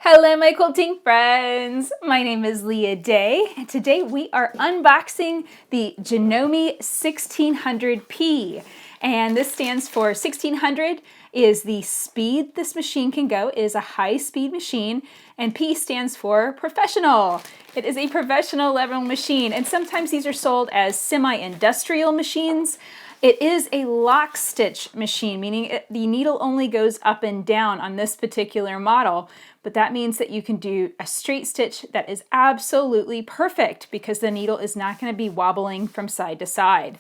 Hello my quilting friends! My name is Leah Day and today we are unboxing the Janome 1600P, and this stands for 1600 is the speed this machine can go. It is a high speed machine, and P stands for professional. It is a professional level machine, and sometimes these are sold as semi-industrial machines. It is a lock stitch machine, meaning the needle only goes up and down on this particular model, but that means that you can do a straight stitch that is absolutely perfect because the needle is not going to be wobbling from side to side.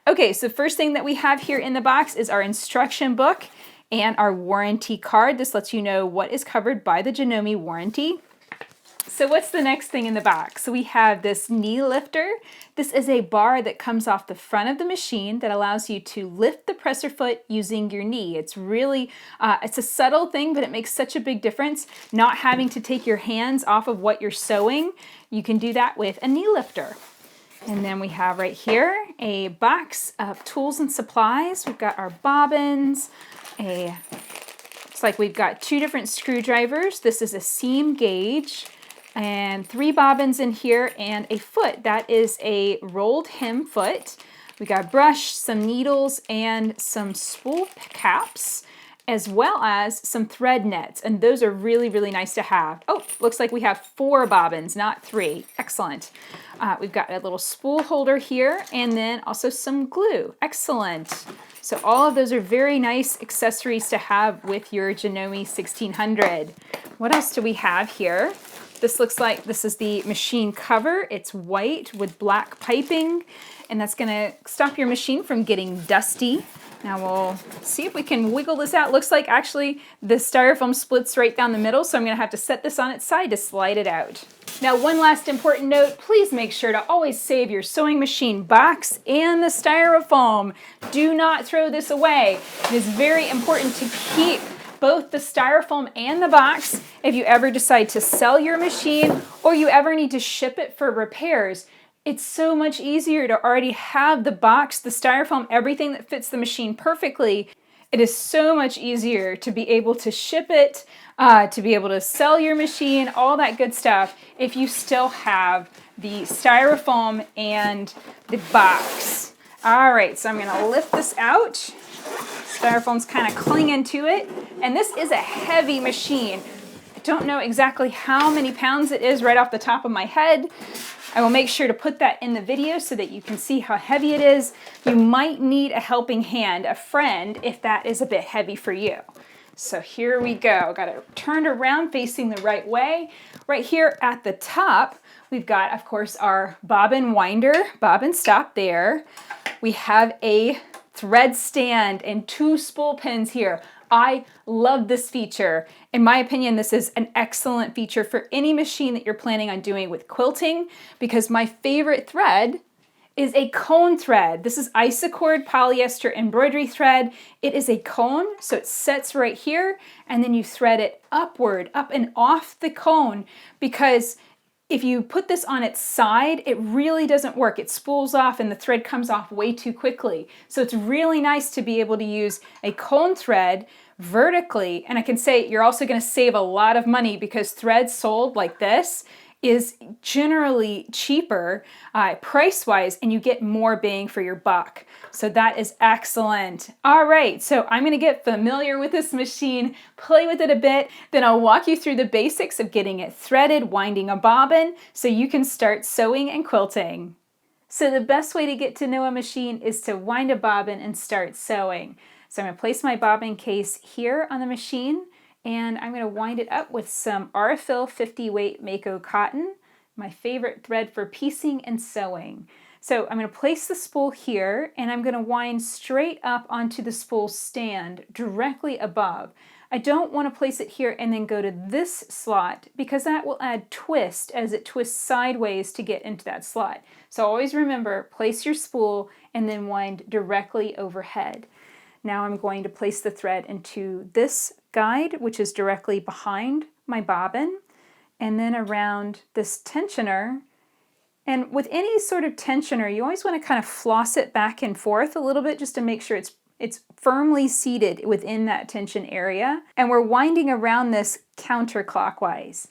Okay, so first thing that we have here in the box is our instruction book and our warranty card. This lets you know what is covered by the Janome warranty. So what's the next thing in the box? So we have this knee lifter. This is a bar that comes off the front of the machine that allows you to lift the presser foot using your knee. It's really, it's a subtle thing, but it makes such a big difference. Not having to take your hands off of what you're sewing, you can do that with a knee lifter. And then we have right here a box of tools and supplies. We've got our bobbins, looks like we've got 2 different screwdrivers. This is a seam gauge, and 3 bobbins in here, and a foot. That is a rolled hem foot. We got a brush, some needles, and some spool caps, as well as some thread nets, and those are really, really nice to have. Oh, looks like we have 4 bobbins, not 3. Excellent. We've got a little spool holder here, and then also some glue. Excellent. So all of those are very nice accessories to have with your Janome 1600. What else do we have here? This looks like this is the machine cover. It's white with black piping, and that's gonna stop your machine from getting dusty. Now we'll see if we can wiggle this out. Looks like actually the styrofoam splits right down the middle, so I'm gonna have to set this on its side to slide it out. Now, one last important note, please make sure to always save your sewing machine box and the styrofoam. Do not throw this away. It is very important to keep both the styrofoam and the box if you ever decide to sell your machine or you ever need to ship it for repairs. It's so much easier to already have the box, the styrofoam, everything that fits the machine perfectly. It is so much easier to be able to ship it, to be able to sell your machine, all that good stuff, if you still have the styrofoam and the box. All right, so I'm gonna lift this out. Styrofoam's kind of clinging to it, and this is a heavy machine. I don't know exactly how many pounds it is right off the top of my head. I will make sure to put that in the video so that you can see how heavy it is. You might need a helping hand, a friend, if that is a bit heavy for you. So here we go. Got it turned around facing the right way. Right here at the top, we've got, of course, our bobbin winder, bobbin stop there. We have a thread stand and 2 spool pins here. I love this feature. In my opinion, this is an excellent feature for any machine that you're planning on doing with quilting, because my favorite thread is a cone thread. This is Isacord polyester embroidery thread. It is a cone, so it sets right here, and then you thread it upward, up and off the cone, because if you put this on its side, it really doesn't work. It spools off and the thread comes off way too quickly. So it's really nice to be able to use a cone thread vertically. And I can say you're also going to save a lot of money because thread sold like this is generally cheaper price-wise, and you get more bang for your buck. So that is excellent. All right, so I'm gonna get familiar with this machine, play with it a bit, then I'll walk you through the basics of getting it threaded, winding a bobbin, so you can start sewing and quilting. So the best way to get to know a machine is to wind a bobbin and start sewing. So I'm gonna place my bobbin case here on the machine, and I'm going to wind it up with some Aurifil 50 weight Mako cotton, my favorite thread for piecing and sewing. So I'm going to place the spool here, and I'm going to wind straight up onto the spool stand directly above. I don't want to place it here and then go to this slot, because that will add twist as it twists sideways to get into that slot. So always remember, place your spool and then wind directly overhead. Now I'm going to place the thread into this guide, which is directly behind my bobbin, and then around this tensioner. And with any sort of tensioner, you always want to kind of floss it back and forth a little bit just to make sure it's It's firmly seated within that tension area, and we're winding around this counterclockwise.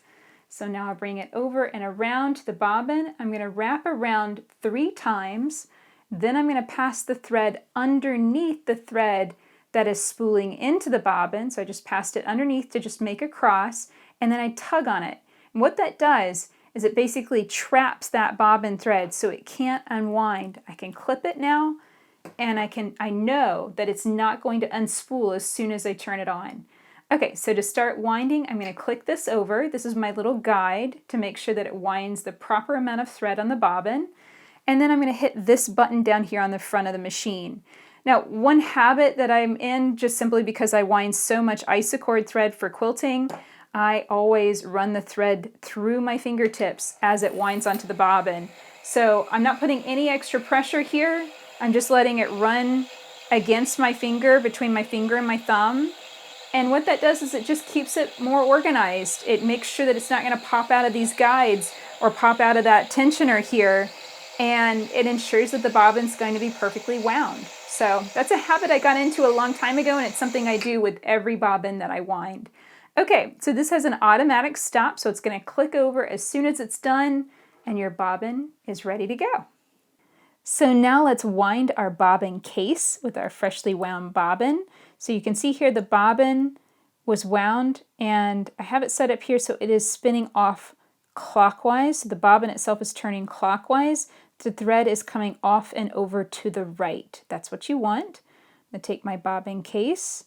So now I'll bring it over and around to the bobbin. I'm going to wrap around 3 times. Then I'm going to pass the thread underneath the thread that is spooling into the bobbin. So I just passed it underneath to just make a cross, and then I tug on it. And what that does is it basically traps that bobbin thread so it can't unwind. I can clip it now, and I know that it's not going to unspool as soon as I turn it on. Okay, so to start winding, I'm going to click this over. This is my little guide to make sure that it winds the proper amount of thread on the bobbin. And then I'm going to hit this button down here on the front of the machine. Now, one habit that I'm in, just simply because I wind so much isocord thread for quilting, I always run the thread through my fingertips as it winds onto the bobbin. So I'm not putting any extra pressure here. I'm just letting it run against my finger, between my finger and my thumb. And what that does is it just keeps it more organized. It makes sure that it's not going to pop out of these guides or pop out of that tensioner here. And it ensures that the bobbin's going to be perfectly wound. So that's a habit I got into a long time ago, and it's something I do with every bobbin that I wind. Okay, so this has an automatic stop, so it's going to click over as soon as it's done, and your bobbin is ready to go. So now let's wind our bobbin case with our freshly wound bobbin. So you can see here the bobbin was wound, and I have it set up here so it is spinning off clockwise. So the bobbin itself is turning clockwise. The thread is coming off and over to the right. That's what you want. I'm going to take my bobbin case,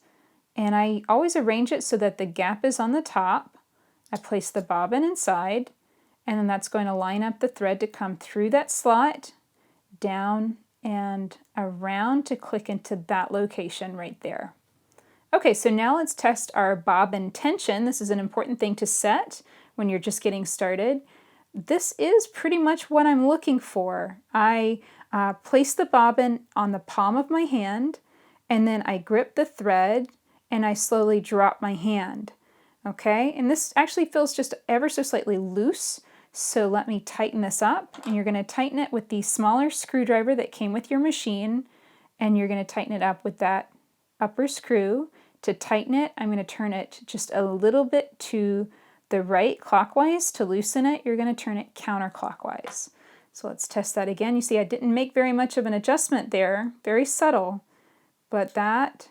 and I always arrange it so that the gap is on the top. I place the bobbin inside, and then that's going to line up the thread to come through that slot, down and around to click into that location right there. Okay, so now let's test our bobbin tension. This is an important thing to set when you're just getting started. This is pretty much what I'm looking for. I place the bobbin on the palm of my hand, and then I grip the thread and I slowly drop my hand. Okay, and this actually feels just ever so slightly loose. So let me tighten this up, and you're going to tighten it with the smaller screwdriver that came with your machine, and you're going to tighten it up with that upper screw. To tighten it, I'm going to turn it just a little bit to the right clockwise. To loosen it, you're going to turn it counterclockwise. So let's test that again. You see I didn't make very much of an adjustment there, very subtle, but that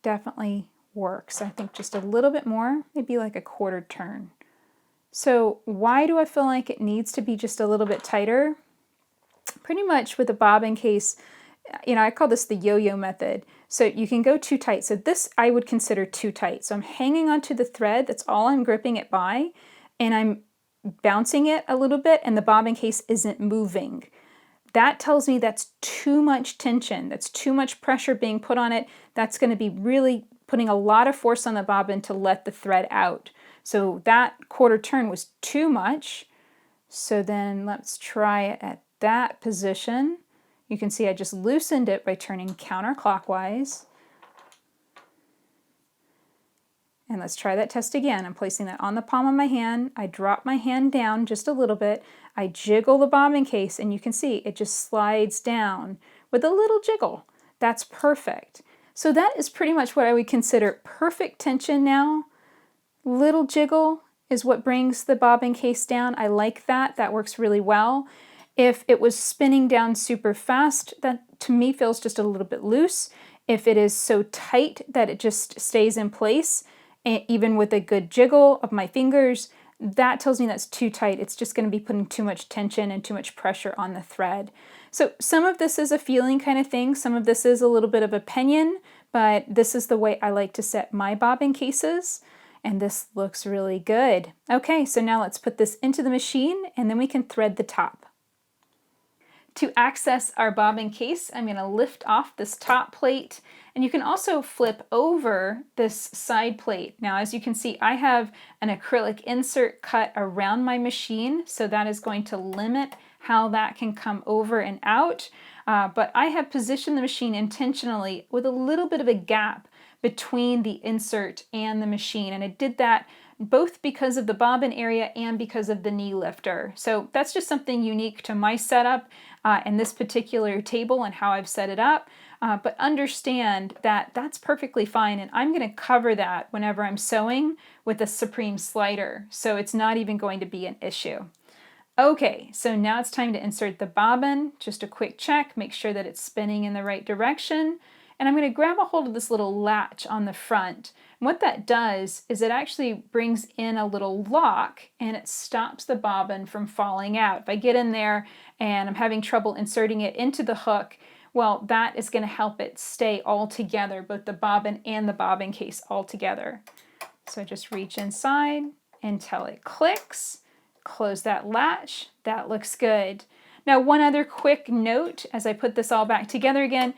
definitely works. I think just a little bit more, maybe like a quarter turn. So why do I feel like it needs to be just a little bit tighter? Pretty much with a bobbin case, I call this the yo-yo method. So you can go too tight. So this I would consider too tight. So I'm hanging onto the thread, that's all I'm gripping it by, and I'm bouncing it a little bit, and the bobbin case isn't moving. That tells me that's too much tension, that's too much pressure being put on it. That's going to be really putting a lot of force on the bobbin to let the thread out. So that quarter turn was too much. So then let's try it at that position. You can see I just loosened it by turning counterclockwise. And let's try that test again. I'm placing that on the palm of my hand. I drop my hand down just a little bit. I jiggle the bobbin case, and you can see it just slides down with a little jiggle. That's perfect. So that is pretty much what I would consider perfect tension now. Little jiggle is what brings the bobbin case down. I like that. That works really well. If it was spinning down super fast, that to me feels just a little bit loose. If it is so tight that it just stays in place, even with a good jiggle of my fingers, that tells me that's too tight. It's just going to be putting too much tension and too much pressure on the thread. So some of this is a feeling kind of thing. Some of this is a little bit of opinion, but this is the way I like to set my bobbin cases. And this looks really good. Okay, so now let's put this into the machine, and then we can thread the top. To access our bobbin case, I'm going to lift off this top plate, and you can also flip over this side plate. Now, as you can see, I have an acrylic insert cut around my machine, so that is going to limit how that can come over and out. But I have positioned the machine intentionally with a little bit of a gap between the insert and the machine, and I did that both because of the bobbin area and because of the knee lifter. So that's just something unique to my setup and this particular table and how I've set it up. but understand that that's perfectly fine, and I'm going to cover that whenever I'm sewing with a Supreme slider, so it's not even going to be an issue. Okay, so now it's time to insert the bobbin. Just a quick check, make sure that it's spinning in the right direction. And I'm going to grab a hold of this little latch on the front. And what that does is it actually brings in a little lock and it stops the bobbin from falling out. If I get in there and I'm having trouble inserting it into the hook, well, that is going to help it stay all together, both the bobbin and the bobbin case all together. So just reach inside until it clicks. Close that latch. That looks good. Now, one other quick note as I put this all back together again,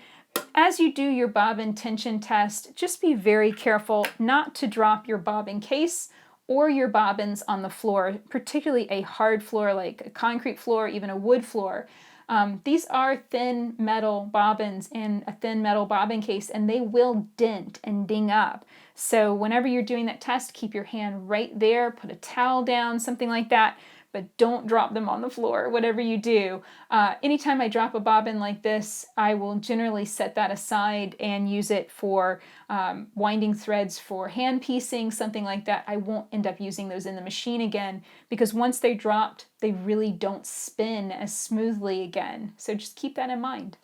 as you do your bobbin tension test, just be very careful not to drop your bobbin case or your bobbins on the floor, particularly a hard floor like a concrete floor, even a wood floor. These are thin metal bobbins in a thin metal bobbin case, and they will dent and ding up. So whenever you're doing that test, keep your hand right there, put a towel down, something like that, but don't drop them on the floor, whatever you do. Anytime I drop a bobbin like this, I will generally set that aside and use it for winding threads for hand piecing, something like that. I won't end up using those in the machine again because once they're dropped, they really don't spin as smoothly again. So just keep that in mind.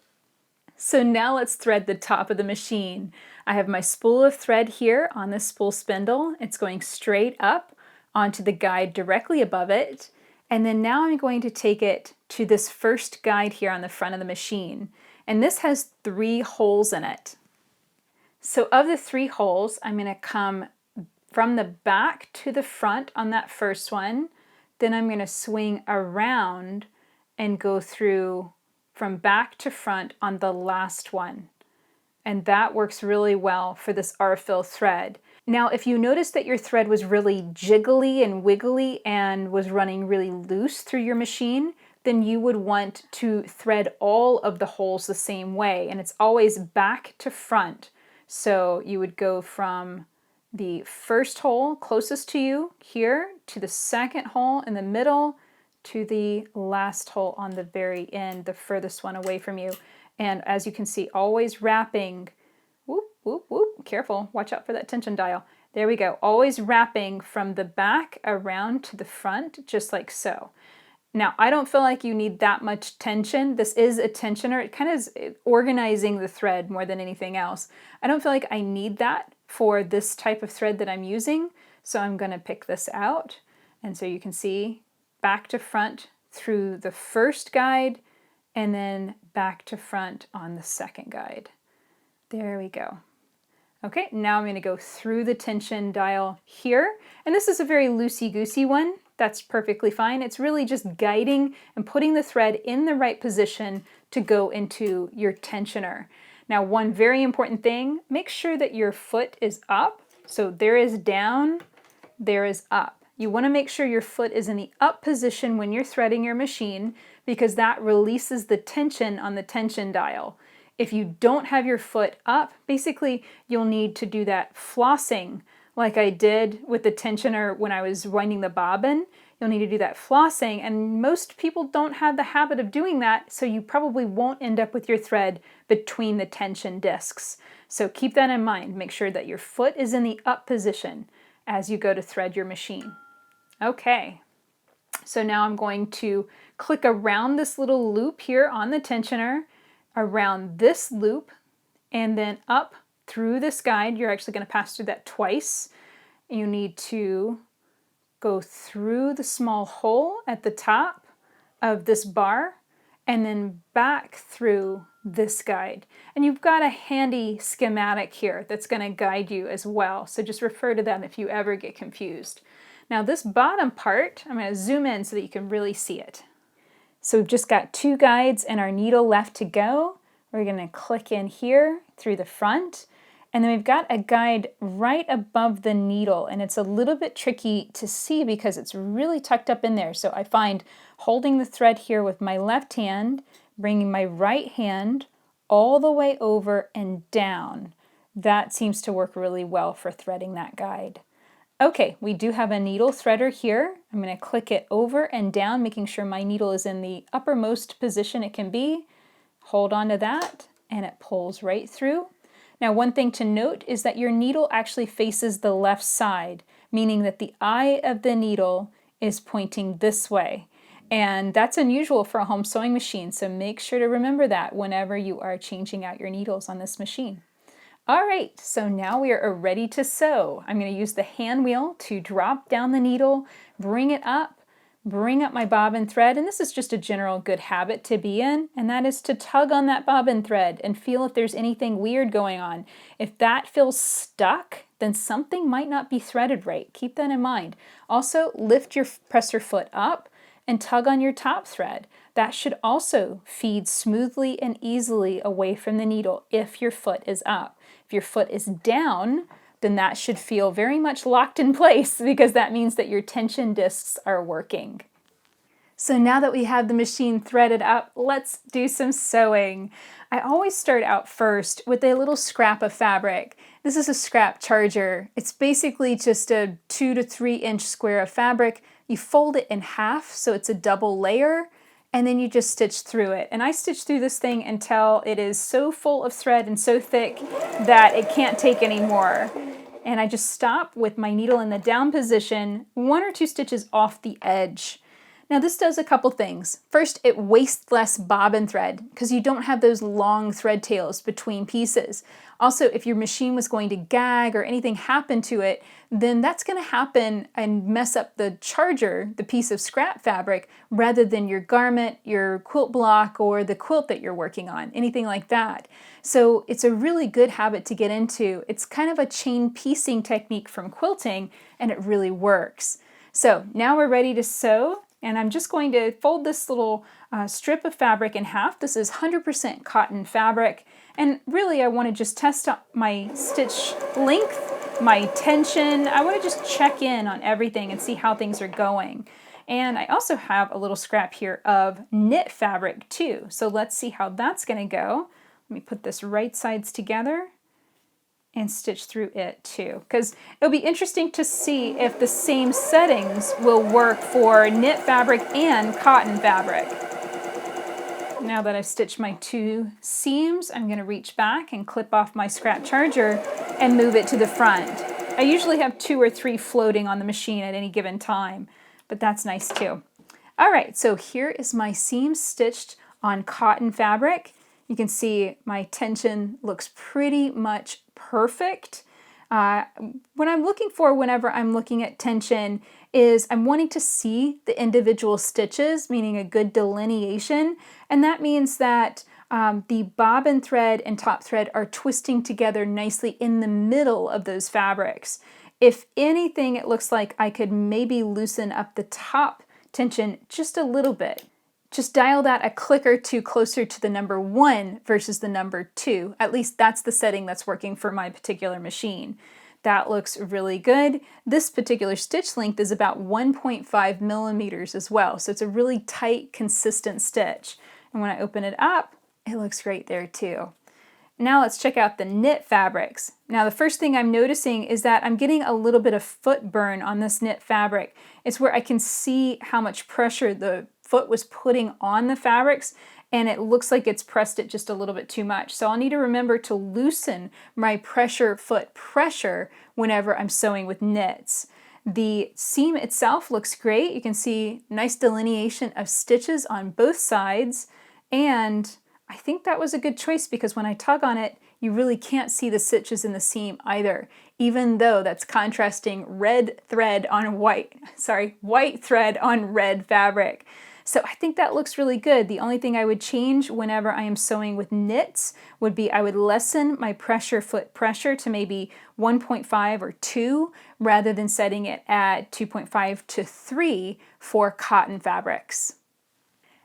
So now let's thread the top of the machine. I have my spool of thread here on the spool spindle. It's going straight up onto the guide directly above it. And then now I'm going to take it to this first guide here on the front of the machine. And this has 3 holes in it. So of the 3 holes, I'm going to come from the back to the front on that first one. Then I'm going to swing around and go through from back to front on the last one. And that works really well for this R-fill thread. Now, if you notice that your thread was really jiggly and wiggly and was running really loose through your machine, then you would want to thread all of the holes the same way, and it's always back to front. So you would go from the first hole closest to you here to the second hole in the middle to the last hole on the very end, the furthest one away from you. And as you can see, always wrapping, whoop, whoop, whoop, careful, watch out for that tension dial. There we go, always wrapping from the back around to the front, just like so. Now, I don't feel like you need that much tension. This is a tensioner. It kind of is organizing the thread more than anything else. I don't feel like I need that for this type of thread that I'm using, so I'm going to pick this out. And so you can see back to front through the first guide, and then back to front on the second guide. There we go. Okay, now I'm going to go through the tension dial here, and this is a very loosey-goosey one. That's perfectly fine. It's really just guiding and putting the thread in the right position to go into your tensioner. Now, one very important thing, make sure that your foot is up. So there is down, there is up. You want to make sure your foot is in the up position when you're threading your machine because that releases the tension on the tension dial. If you don't have your foot up, basically you'll need to do that flossing like I did with the tensioner when I was winding the bobbin. You'll need to do that flossing, and most people don't have the habit of doing that, so you probably won't end up with your thread between the tension discs. So keep that in mind. Make sure that your foot is in the up position as you go to thread your machine. Okay, so now I'm going to click around this little loop here on the tensioner, around this loop, and then up through this guide. You're actually going to pass through that twice. You need to go through the small hole at the top of this bar and then back through this guide. And you've got a handy schematic here that's going to guide you as well. So just refer to that if you ever get confused. Now this bottom part, I'm going to zoom in so that you can really see it. So we've just got 2 guides and our needle left to go. We're going to click in here through the front. And then we've got a guide right above the needle, and it's a little bit tricky to see because it's really tucked up in there. So I find holding the thread here with my left hand, bringing my right hand all the way over and down. That seems to work really well for threading that guide. Okay, we do have a needle threader here. I'm going to click it over and down, making sure my needle is in the uppermost position it can be. Hold on to that, and it pulls right through. Now, one thing to note is that your needle actually faces the left side, meaning that the eye of the needle is pointing this way. And that's unusual for a home sewing machine, so make sure to remember that whenever you are changing out your needles on this machine. All right, so now we are ready to sew. I'm going to use the hand wheel to drop down the needle, bring it up, bring up my bobbin thread, and this is just a general good habit to be in, and that is to tug on that bobbin thread and feel if there's anything weird going on. If that feels stuck, then something might not be threaded right. Keep that in mind. Also, lift your presser foot up and tug on your top thread. That should also feed smoothly and easily away from the needle if your foot is up. If your foot is down, then that should feel very much locked in place because that means that your tension discs are working. So now that we have the machine threaded up, let's do some sewing. I always start out first with a little scrap of fabric. This is a scrap charger. It's basically just a 2 to 3 inch square of fabric. You fold it in half so it's a double layer, and then you just stitch through it. And I stitch through this thing until it is so full of thread and so thick that it can't take any more. And I just stop with my needle in the down position, 1 or 2 stitches off the edge. Now this does a couple things. First, it wastes less bobbin thread because you don't have those long thread tails between pieces. Also, if your machine was going to gag or anything happen to it, then that's going to happen and mess up the charger, the piece of scrap fabric, rather than your garment, your quilt block, or the quilt that you're working on, anything like that. So it's a really good habit to get into. It's kind of a chain piecing technique from quilting, and it really works. So now we're ready to sew. And I'm just going to fold this little strip of fabric in half. This is 100% cotton fabric. And really I want to just test out my stitch length, my tension. I want to just check in on everything and see how things are going. And I also have a little scrap here of knit fabric too. So let's see how that's going to go. Let me put this right sides together and stitch through it too, because it'll be interesting to see if the same settings will work for knit fabric and cotton fabric. Now that I've stitched my 2 seams, I'm going to reach back and clip off my scrap charger and move it to the front. I usually have 2 or 3 floating on the machine at any given time, but that's nice too. All right, so here is my seam stitched on cotton fabric. You can see my tension looks pretty much perfect. What I'm looking for whenever I'm looking at tension is I'm wanting to see the individual stitches, meaning a good delineation, and that means that the bobbin thread and top thread are twisting together nicely in the middle of those fabrics. If anything, it looks like I could maybe loosen up the top tension just a little bit. Just dial that a click or two closer to the number 1 versus the number 2. At least that's the setting that's working for my particular machine. That looks really good. This particular stitch length is about 1.5 millimeters as well, so it's a really tight, consistent stitch. And when I open it up, it looks great there too. Now let's check out the knit fabrics. Now the first thing I'm noticing is that I'm getting a little bit of foot burn on this knit fabric. It's where I can see how much pressure the foot was putting on the fabrics, and it looks like it's pressed it just a little bit too much. So I'll need to remember to loosen my foot pressure whenever I'm sewing with knits. The seam itself looks great. You can see nice delineation of stitches on both sides, and I think that was a good choice because when I tug on it, you really can't see the stitches in the seam either, even though that's contrasting white thread on red fabric. So I think that looks really good. The only thing I would change whenever I am sewing with knits would be I would lessen my foot pressure to maybe 1.5 or 2 rather than setting it at 2.5 to 3 for cotton fabrics.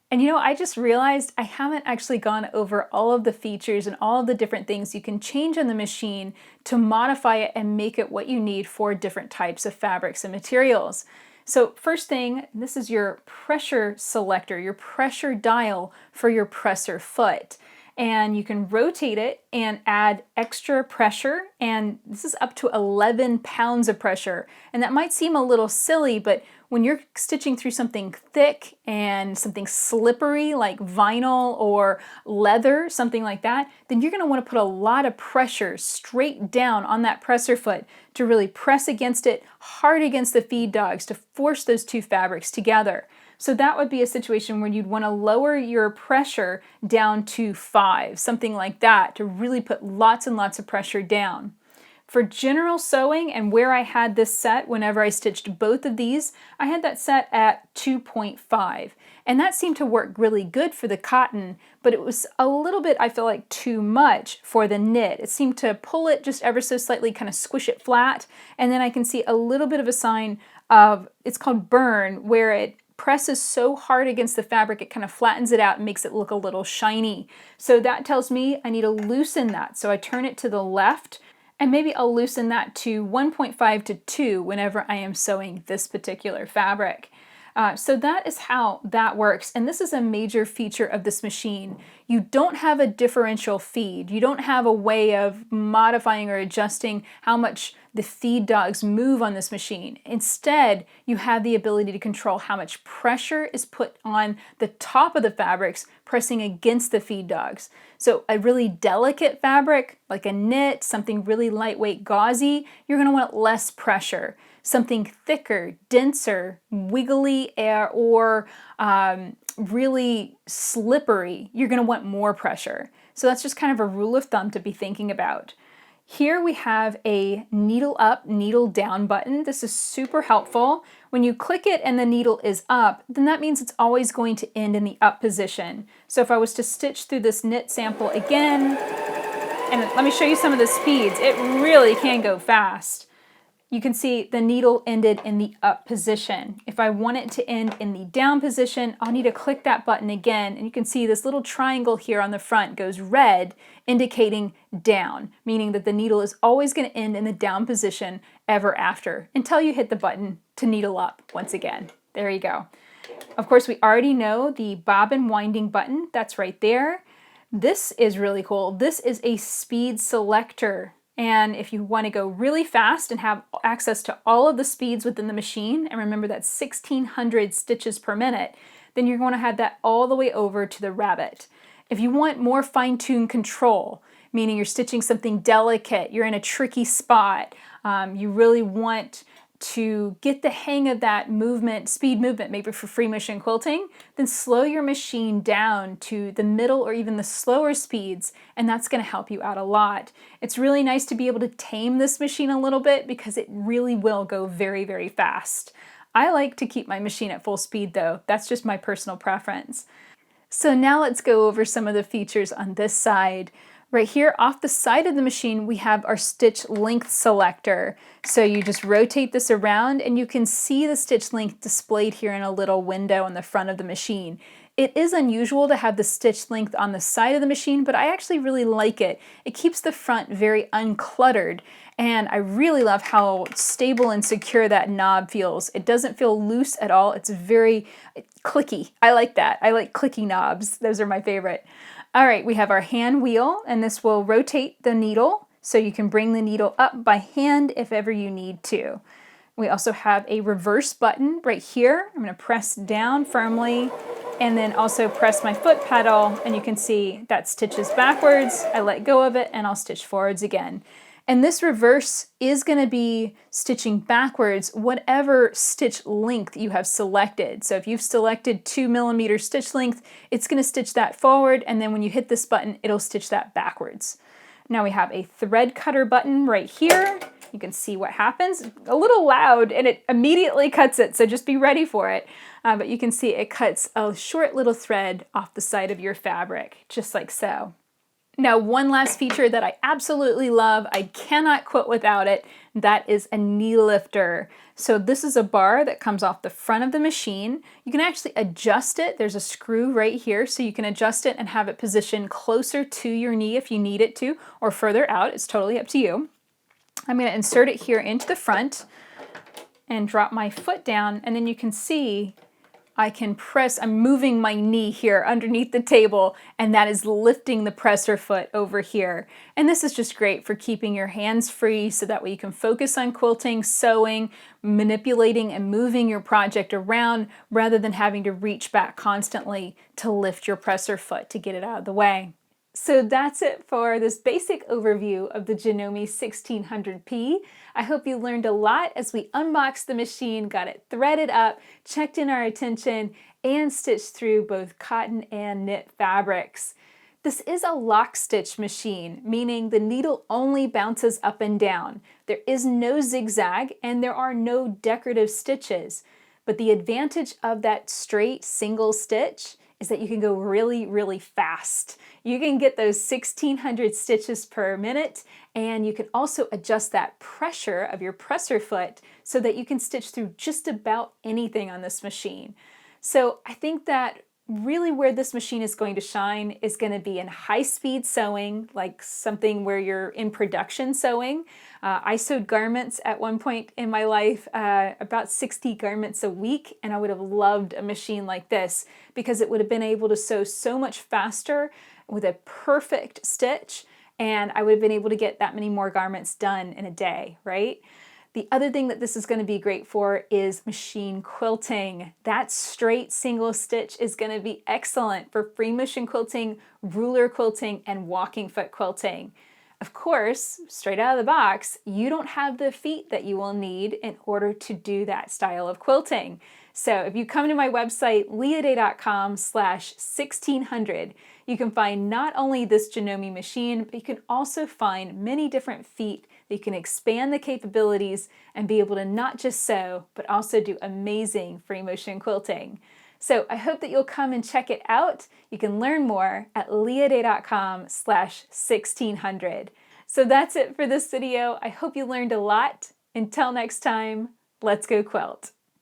And you know, I just realized I haven't actually gone over all of the features and all of the different things you can change on the machine to modify it and make it what you need for different types of fabrics and materials. So first thing, this is your pressure selector, your pressure dial for your presser foot. And you can rotate it and add extra pressure, and this is up to 11 pounds of pressure. And that might seem a little silly, but when you're stitching through something thick and something slippery like vinyl or leather, something like that, then you're going to want to put a lot of pressure straight down on that presser foot to really press against it, hard against the feed dogs to force those two fabrics together. So that would be a situation where you'd want to lower your pressure down to 5, something like that, to really put lots and lots of pressure down. For general sewing, and where I had this set whenever I stitched both of these, I had that set at 2.5. And that seemed to work really good for the cotton, but it was a little bit, I feel like, too much for the knit. It seemed to pull it just ever so slightly, kind of squish it flat, and then I can see a little bit of a sign of, it's called burn, where it presses so hard against the fabric it kind of flattens it out and makes it look a little shiny. So that tells me I need to loosen that. So I turn it to the left, and maybe I'll loosen that to 1.5 to 2 whenever I am sewing this particular fabric. So that is how that works, and this is a major feature of this machine. You don't have a differential feed. You don't have a way of modifying or adjusting how much the feed dogs move on this machine. Instead, you have the ability to control how much pressure is put on the top of the fabrics, pressing against the feed dogs. So a really delicate fabric, like a knit, something really lightweight, gauzy, you're going to want less pressure. Something thicker, denser, wiggly, or really slippery, you're going to want more pressure. So that's just kind of a rule of thumb to be thinking about. Here we have a needle up, needle down button. This is super helpful. When you click it and the needle is up, then that means it's always going to end in the up position. So if I was to stitch through this knit sample again, and let me show you some of the speeds, it really can go fast. You can see the needle ended in the up position. If I want it to end in the down position, I'll need to click that button again, and you can see this little triangle here on the front goes red, indicating down, meaning that the needle is always going to end in the down position ever after, until you hit the button to needle up once again. There you go. Of course, we already know the bobbin winding button, that's right there. This is really cool. This is a speed selector. And if you want to go really fast and have access to all of the speeds within the machine, and remember that's 1600 stitches per minute, then you're going to have that all the way over to the rabbit. If you want more fine-tuned control, meaning you're stitching something delicate, you're in a tricky spot, you really want to get the hang of that movement, speed movement, maybe for free motion quilting, then slow your machine down to the middle or even the slower speeds, and that's going to help you out a lot. It's really nice to be able to tame this machine a little bit because it really will go very, very fast. I like to keep my machine at full speed though. That's just my personal preference. So now let's go over some of the features on this side. Right here off the side of the machine, we have our stitch length selector. So you just rotate this around and you can see the stitch length displayed here in a little window on the front of the machine. It is unusual to have the stitch length on the side of the machine, but I actually really like it. It keeps the front very uncluttered, and I really love how stable and secure that knob feels. It doesn't feel loose at all. It's very clicky. I like that. I like clicky knobs. Those are my favorite. All right, we have our hand wheel, and this will rotate the needle, so you can bring the needle up by hand if ever you need to. We also have a reverse button right here. I'm going to press down firmly and then also press my foot pedal, and you can see that stitches backwards. I let go of it and I'll stitch forwards again. And this reverse is going to be stitching backwards whatever stitch length you have selected. So if you've selected 2mm stitch length, it's going to stitch that forward, and then when you hit this button, it'll stitch that backwards. Now we have a thread cutter button right here. You can see what happens. A little loud, and it immediately cuts it, so just be ready for it. But you can see it cuts a short little thread off the side of your fabric, just like so. Now, one last feature that I absolutely love, I cannot quilt without it, that is a knee lifter. So this is a bar that comes off the front of the machine. You can actually adjust it. There's a screw right here, so you can adjust it and have it positioned closer to your knee if you need it to, or further out. It's totally up to you. I'm going to insert it here into the front and drop my foot down, and then you can see I can press, I'm moving my knee here underneath the table, and that is lifting the presser foot over here. And this is just great for keeping your hands free so that way you can focus on quilting, sewing, manipulating and moving your project around rather than having to reach back constantly to lift your presser foot to get it out of the way. So that's it for this basic overview of the Janome 1600P. I hope you learned a lot as we unboxed the machine, got it threaded up, checked in our attention, and stitched through both cotton and knit fabrics. This is a lock stitch machine, meaning the needle only bounces up and down. There is no zigzag and there are no decorative stitches. But the advantage of that straight single stitch is that you can go really, really fast. You can get those 1600 stitches per minute, and you can also adjust that pressure of your presser foot so that you can stitch through just about anything on this machine. So I think that really where this machine is going to shine is going to be in high-speed sewing, like something where you're in production sewing. I sewed garments at one point in my life, about 60 garments a week, and I would have loved a machine like this because it would have been able to sew so much faster with a perfect stitch, and I would have been able to get that many more garments done in a day, right? The other thing that this is going to be great for is machine quilting. That straight single stitch is going to be excellent for free motion quilting, ruler quilting, and walking foot quilting. Of course, straight out of the box, you don't have the feet that you will need in order to do that style of quilting. So if you come to my website, leaday.com/1600, you can find not only this Janome machine, but you can also find many different feet that you can expand the capabilities and be able to not just sew, but also do amazing free motion quilting. So I hope that you'll come and check it out. You can learn more at leaday.com/1600. So that's it for this video. I hope you learned a lot. Until next time, let's go quilt.